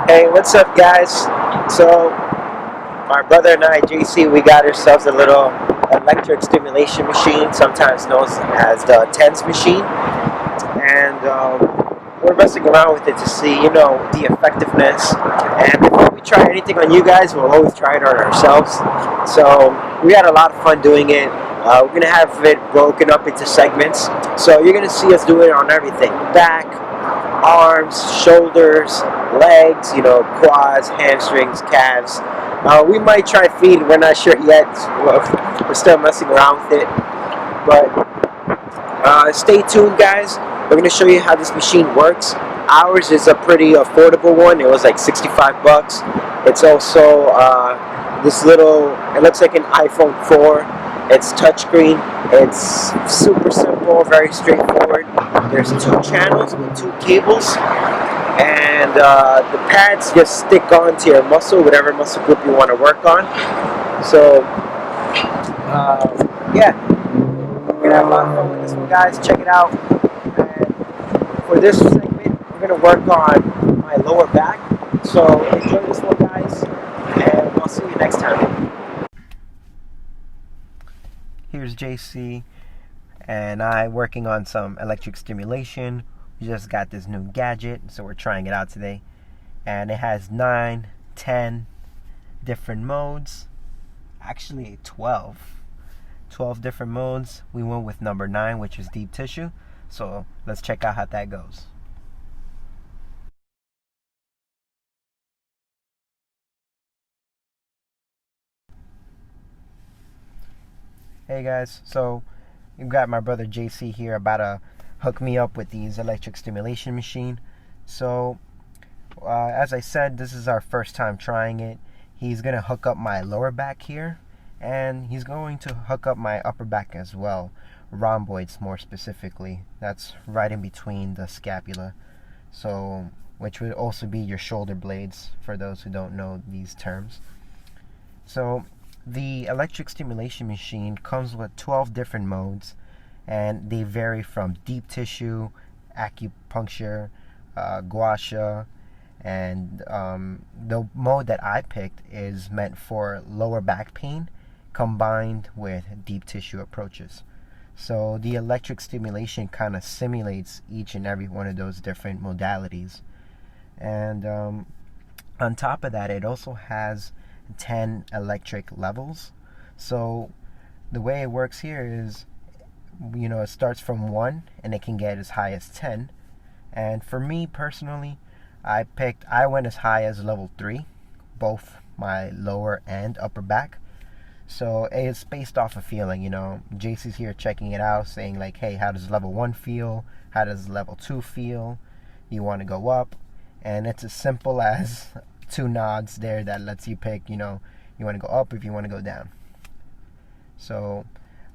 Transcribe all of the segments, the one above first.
Hey, what's up, guys? So, my brother and I, JC, we got ourselves a little electric stimulation machine, sometimes known as the TENS machine, and we're messing around with it to see, the effectiveness. And before we try anything on you guys, we'll always try it on ourselves. So, we had a lot of fun doing it. We're gonna have it broken up into segments, so you're gonna see us do it on everything: back, arms, shoulders, legs, quads, hamstrings, calves. We might try feet. We're not sure yet. We're still messing around with it. But stay tuned, guys. We're going to show you how this machine works. Ours is a pretty affordable one. It was like 65 bucks. It's also this little, it looks like an iPhone 4. It's touchscreen. It's super simple, very straightforward. There's 2 channels with 2 cables, and the pads just stick onto your muscle, whatever muscle group you want to work on. So, yeah, we're gonna have a lot of fun with this one, guys. Check it out. And for this segment, we're gonna work on my lower back. So enjoy this one, guys, and we'll see you next time. Here's JC and I working on some electric stimulation. We just got this new gadget, so we're trying it out today. And it has 9, 10 different modes. Actually 12 different modes. We went with number 9, which is deep tissue. So let's check out how that goes. Hey guys, so you got my brother JC here about to hook me up with these electric stimulation machine. So as I said, this is our first time trying it. He's gonna hook up my lower back here, and he's going to hook up my upper back as well, rhomboids more specifically. That's right in between the scapula, so which would also be your shoulder blades for those who don't know these terms. So the electric stimulation machine comes with 12 different modes, and they vary from deep tissue, acupuncture, gua sha, and the mode that I picked is meant for lower back pain combined with deep tissue approaches. So the electric stimulation kind of simulates each and every one of those different modalities. And on top of that, it also has 10 electric levels. So the way it works here is, it starts from 1 and it can get as high as 10. And for me personally, I went as high as level 3, both my lower and upper back. So it's based off of feeling. JC's here checking it out, saying like, hey, how does level 1 feel? How does level 2 feel? You want to go up? And it's as simple as 2 nods there that lets you pick, you want to go up if you want to go down. So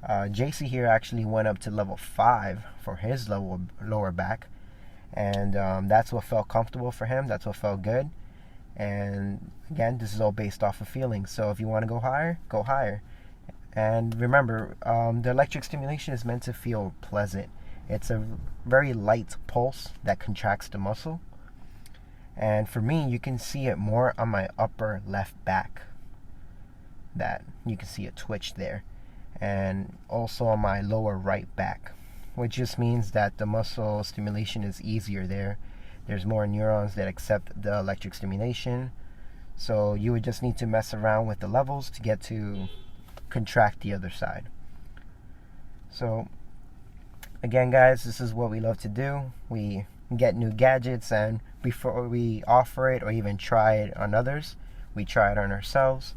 JC here actually went up to level 5 for his lower back, and that's what felt comfortable for him. That's what felt good. And again, this is all based off of feeling. So if you want to go higher, go higher. And remember, the electric stimulation is meant to feel pleasant. It's a very light pulse that contracts the muscle. And for me, you can see it more on my upper left back. That you can see a twitch there. And also on my lower right back, which just means that the muscle stimulation is easier there. There's more neurons that accept the electric stimulation. So you would just need to mess around with the levels to get to contract the other side. So again, guys, this is what we love to do. We get new gadgets, and before we offer it or even try it on others, we try it on ourselves.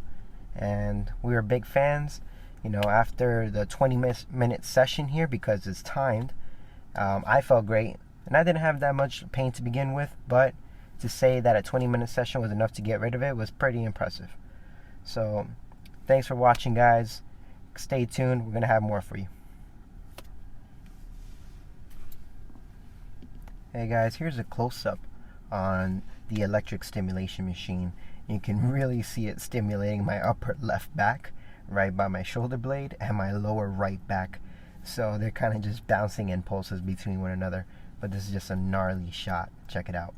And we are big fans. After the 20-minute session here, because it's timed, I felt great, and I didn't have that much pain to begin with, but to say that a 20-minute session was enough to get rid of it was pretty impressive. So thanks for watching, guys. Stay tuned. We're going to have more for you. Hey guys, here's a close-up on the electric stimulation machine. You can really see it stimulating my upper left back, right by my shoulder blade, and my lower right back. So they're kind of just bouncing impulses between one another. But this is just a gnarly shot. Check it out.